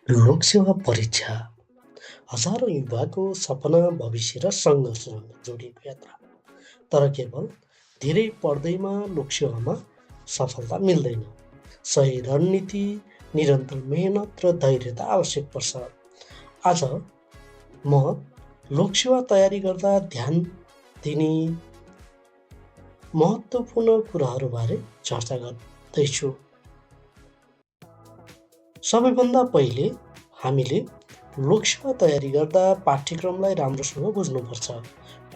लोकसेवा परीक्षा हजारौँ युवाको सपना भविष्य र सङ्घर्षसँग जोडिएको यात्रा। तर केवल धेरै पढ्दैमा लोकसेवामा सफलता मिल्दैन। सही रणनीति, निरन्तर मेहनत र धैर्यता आवश्यक पर्छ। आज म लोकसेवा तयारी गर्दा ध्यान दिने महत्त्वपूर्ण कुराहरूबारे चर्चा गर्दैछु। सबैभन्दा पहिले हामीले लोकसेवा तयारी गर्दा पाठ्यक्रमलाई राम्रोसँग बुझ्नुपर्छ।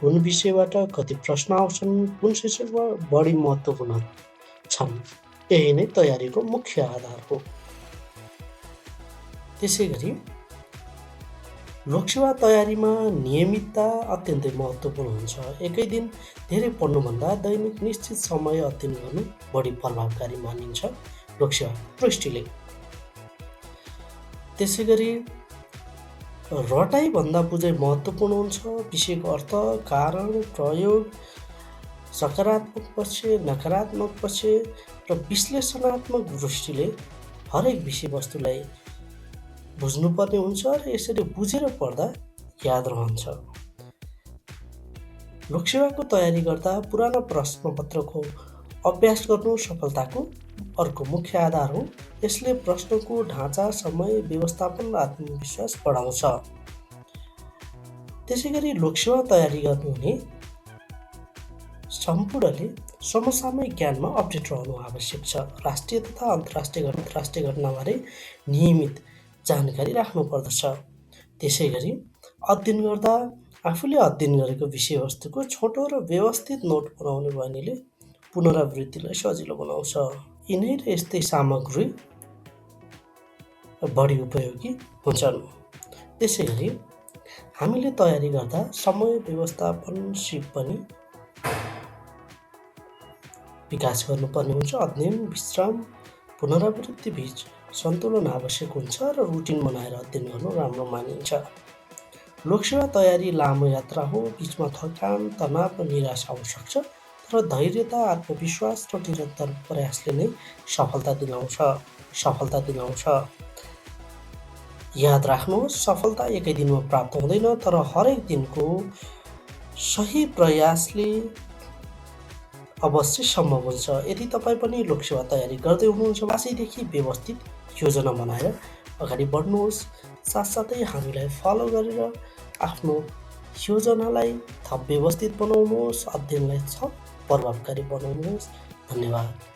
कुन विषयबाट कति प्रश्न आउँछन्, कुन शिक्षकमा बढी महत्त्वपूर्ण छन्, यही नै तयारीको मुख्य आधार हो। त्यसैगरी लोकसेवा तयारीमा नियमितता अत्यन्तै महत्त्वपूर्ण हुन्छ। एकै दिन धेरै पढ्नुभन्दा दैनिक निश्चित समय अध्ययन गर्नु बढी प्रभावकारी मानिन्छ लोकसेवाको दृष्टिले। त्यसैगरी रटाइभन्दा बुझाइ महत्त्वपूर्ण हुन्छ। विषयको अर्थ, कारण, प्रयोग, सकारात्मक पक्ष, नकारात्मक पक्ष र विश्लेषणात्मक दृष्टिले हरेक विषयवस्तुलाई बुझ्नुपर्ने हुन्छ र यसरी बुझेर पढ्दा याद रहन्छ। लोकसेवाको तयारी गर्दा पुराना प्रश्नपत्रको अभ्यास गर्नु सफलताको अर्को मुख्य आधार हो। यसले प्रश्नको ढाँचा, समय व्यवस्थापन र आत्मविश्वास बढाउँछ। त्यसैगरी लोकसेवा तयारी गर्नुहुने सम्पूर्णले समसामयिक ज्ञानमा अपडेट रहनु आवश्यक छ। राष्ट्रिय तथा अन्तर्राष्ट्रिय घटनाबारे नियमित जानकारी राख्नुपर्दछ। त्यसैगरी अध्ययन गर्दा आफूले अध्ययन गरेको विषयवस्तुको छोटो र व्यवस्थित नोट बनाउने बानीले पुनरावृत्तिलाई सजिलो बनाउँछ। यिनै र यस्तै सामग्री बढी उपयोगी हुन्छन्। त्यसैगरी हामीले तयारी गर्दा समय व्यवस्थापन सिप पनि विकास गर्नुपर्ने हुन्छ। अध्ययन, विश्राम, पुनरावृत्ति बीच सन्तुलन आवश्यक हुन्छ र रुटिन बनाएर अध्ययन गर्नु राम्रो मानिन्छ। लोकसेवा तयारी लामो यात्रा हो। बीचमा थकान, तनाव र निराशा आउन सक्छ, तर धैर्यता, आत्मविश्वास र निरन्तर प्रयासले नै सफलता दिलाउँछ। याद राख्नुहोस्, सफलता एकै दिनमा प्राप्त हुँदैन, तर हरेक दिनको सही प्रयासले अवश्य सम्भव हुन्छ। यदि तपाईँ पनि लोकसेवा तयारी गर्दै हुनुहुन्छ भने आजैदेखि व्यवस्थित योजना बनाएर अगाडि बढ्नुहोस्। साथसाथै हामीलाई फलो गरेर आफ्नो योजनालाई थप व्यवस्थित बनाउनुहोस्, अध्ययनलाई थप प्रभावकारी बनाउनुहोस्। धन्यवाद।